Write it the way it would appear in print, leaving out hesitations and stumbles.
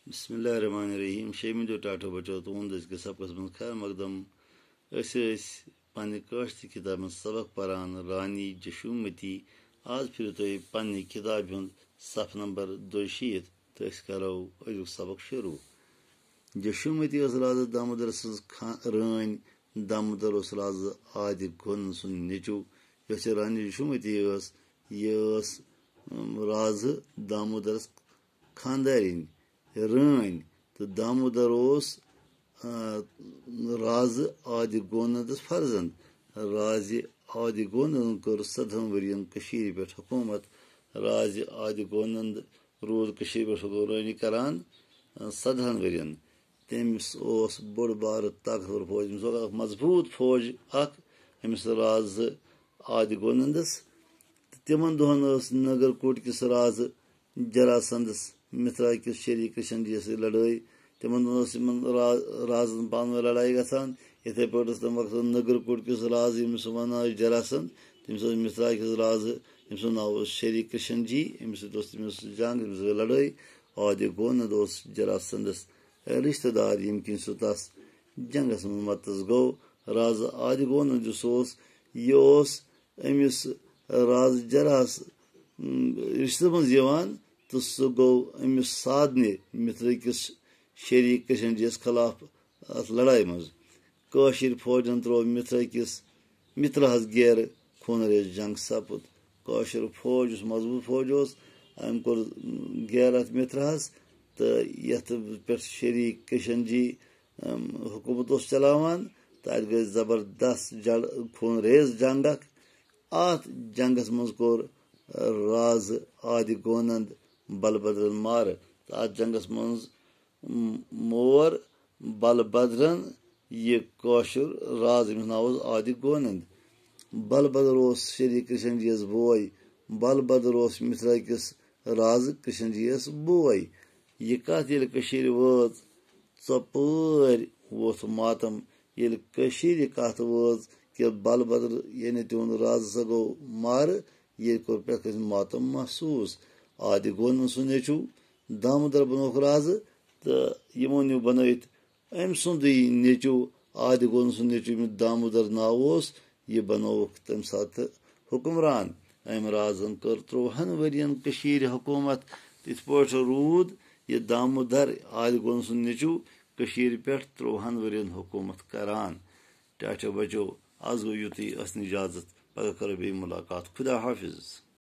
बिस्मिल्लाहिर्रहमानिर्रहीम शेमिदो टाटो बचो तुंद के सबकस मन खैर मकदम पे काश्त किताब सबक पारान रानी जशुमती आज फिर तो पे किताब हूँ सफ नंबर 2 तो करो अजुक सबक शुरू। जशुमती राज दामोदर रान दामोदर राज आदि गोन सुन निचु यस रानी जशुमती यह राज दामोदर खानदारिन रान तो दामोदर राज आदि गोनद फर्जंद राज आदि गोनद कर 17 वरियन पे हुकूमत राज आदि गोनद रोज पे हुकूमरानी करान 17 वरियन तमिस बोड़ बार ताकतवर फौज मजबूत फौज अमिस राज आदि गोनंदस तिमन दोहन नगर कोट किस राज जरासंदस मित्रा किस शरीक कृष्ण जी से लड़ाई तिमन राजन पान लड़ाई गसान इथे पे वक्त नगर कोट किस राज यमिस वन जरासंद तमिस मित्रा किस राज यमिस नाव शरीक कृष्ण जी अमिस जंग लड़ाई आदि गोनद जरासंदस रिश्तेदार यम किन सह तस जंगस मतस गो राज आदि गोनद यह अमिस राज जरास रिश्ते मज तो सह गो अमिस साधने मित्र किस शरीक कृष्ण जी खिलाफ अत लड़ाई मज कशिर फौजन त्रो मित्र किस मित्रहस गेर खूनरेज जंग सपुद कशिर फौज मजबूत फौज अम कोर गेर अत मित्रहस तो यथ पे शरीक कृष्ण जी हुकूमत चलावान तत गई जबरदस्त खूनरेज जंग अत जंगस मज कोर राज आदि गोनंद बलभद्रन मार अत जंगस मज मोर बलभद्रन यह कौशर राज अमिस नाव आदि गोनंद बलभद्र शरीक कृष्ण जी बोय बलभद्र मित्रा किस राज कृष्ण जी बोय यह कत ये वज ोपर वोथ मातम ये कत वज कि बलभद्र यानी तुंद राज सा गो मार ये कोर पे मातम महसूस आदि गोनन सु नेचु दामोदर बनोक राज तो यमो न्यू बनत अम सुंद नेचु आदि गोनन सु नेचु दामोदर नाव यह बनोक तम सात हुक्मरान अम राजन कर 30 वरियन हुकूमत इत पे रूद यह दामोदर आदि गोनन सु नेचु पे 30 वरियन हुकूमत करान। टाटा बचो आज गो युत इजाजत पगह करो बे मुलाकात खुदा हाफिज।